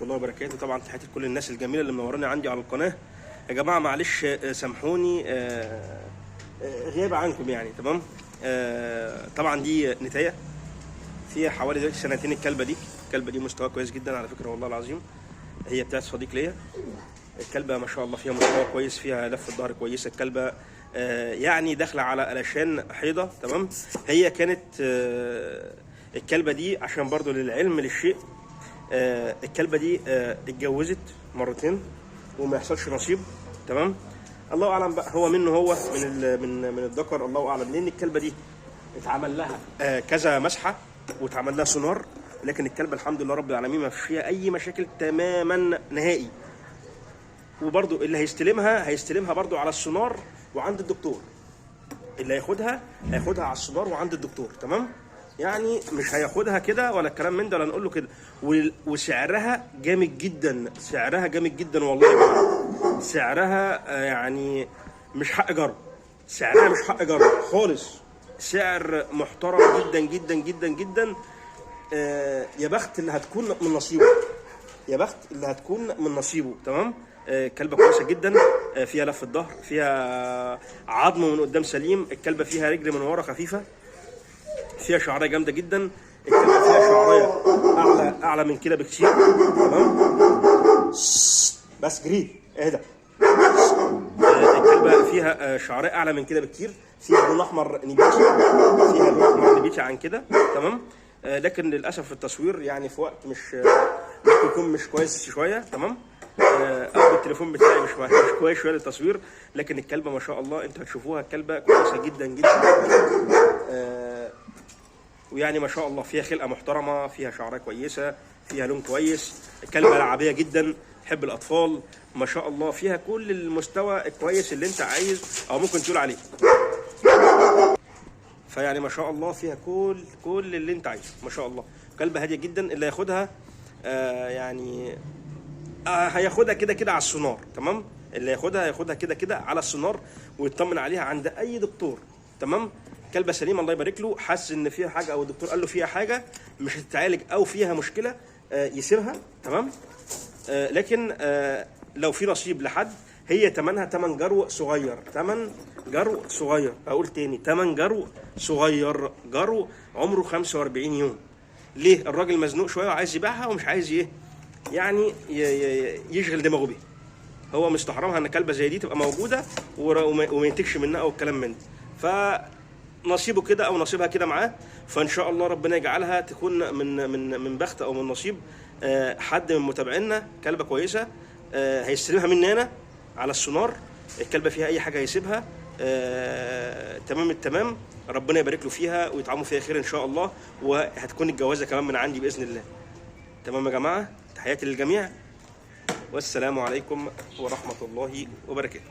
ورحمه الله وبركاته. طبعا تحياتي لكل الناس الجميله اللي منوراني عندي على القناه. يا جماعه معلش سامحوني غياب عنكم يعني. تمام. طبعا دي نتايه فيها حوالي دلوقتي سنتين. الكلبه دي مستوى كويس جدا على فكره والله العظيم. هي بتاعت صديق ليا. الكلبه ما شاء الله فيها مستوى كويس، فيها لفه ظهر كويسه. الكلبه يعني داخله على علشان حيضه. تمام. هي كانت الكلبه دي عشان برضو للعلم للشيء، الكلبه دي اتجوزت مرتين وما يحصلش نصيب. تمام. الله اعلم بقى هو منه، هو من الذكر، الله اعلم. لان الكلبه دي اتعمل لها كذا مسحه واتعمل لها سونار، لكن الكلبه الحمد لله رب العالمين ما فيش فيها اي مشاكل تماما نهائي. وبرضو اللي هيستلمها برضو على السونار وعند الدكتور. اللي هياخدها على السونار وعند الدكتور. تمام. يعني مش هياخدها كده ولا الكلام من ده ولا نقول له كده. وسعرها جامد جدا، سعرها جامد جدا والله يا جماعه. سعرها يعني مش حق جرب، سعرها مش حق جرب خالص. سعر محترم جدا جدا جدا جدا. يا بخت اللي هتكون من نصيبه، يا بخت اللي هتكون من نصيبه. تمام. كلبه كويسه جدا، فيها لفه ظهر، فيها عظم من قدام سليم. الكلبه فيها رجل من ورا خفيفه، فيها شعريه جامده جدا. الكلبه فيها شعريه اعلى من كده بكتير. تمام. بس جري اهدى. الكلبه فيها شعريه اعلى من كده بكتير، فيها لون احمر نبيتي عن كده. تمام. لكن للاسف في التصوير يعني في وقت مش يكون مش كويس شويه. تمام. او التليفون بتاعي مش كويس شويه للتصوير. لكن الكلبه ما شاء الله انتوا هتشوفوها الكلبه كويسه جدا جدا. ويعني ما شاء الله فيها خلقه محترمه، فيها شعريه كويسه، فيها لون كويس. الكلبه لعبيه جدا، تحب الاطفال ما شاء الله. فيها كل المستوى الكويس اللي انت عايز او ممكن تقول عليه. فيعني ما شاء الله فيها كل اللي انت عايزه ما شاء الله. كلبه هاديه جدا. اللي هياخدها يعني هياخدها كده على السونار. تمام. اللي هياخدها كده على السونار ويطمن عليها عند اي دكتور. تمام. كلبه سليمه الله يبارك له. حس ان فيها حاجه او الدكتور قال له فيها حاجه مش هتتعالج او فيها مشكله يسيبها. تمام. لكن لو في نصيب لحد هي تمنها 8 جرو صغير. 8 جرو صغير. اقول تاني 8 جرو صغير. جرو عمره 45 يوم. ليه؟ الراجل مزنوق شويه وعايز يبيعها ومش عايز يعني يشغل دماغه بيها. هو مستحرمها ان كلبه زي دي تبقى موجوده وما ينتجش منها او الكلام من ده. فنصيبه كده او نصيبها كده معاه. فان شاء الله ربنا يجعلها تكون من بخت او من نصيب حد من متابعينا. كلبه كويسه هيستلمها مني انا على السونار. الكلبه فيها اي حاجه هيسيبها تمام التمام. ربنا يبارك له فيها ويطعموا فيها خير ان شاء الله. وهتكون الجوازه كمان من عندي باذن الله. تمام يا جماعه. تحياتي للجميع والسلام عليكم ورحمه الله وبركاته.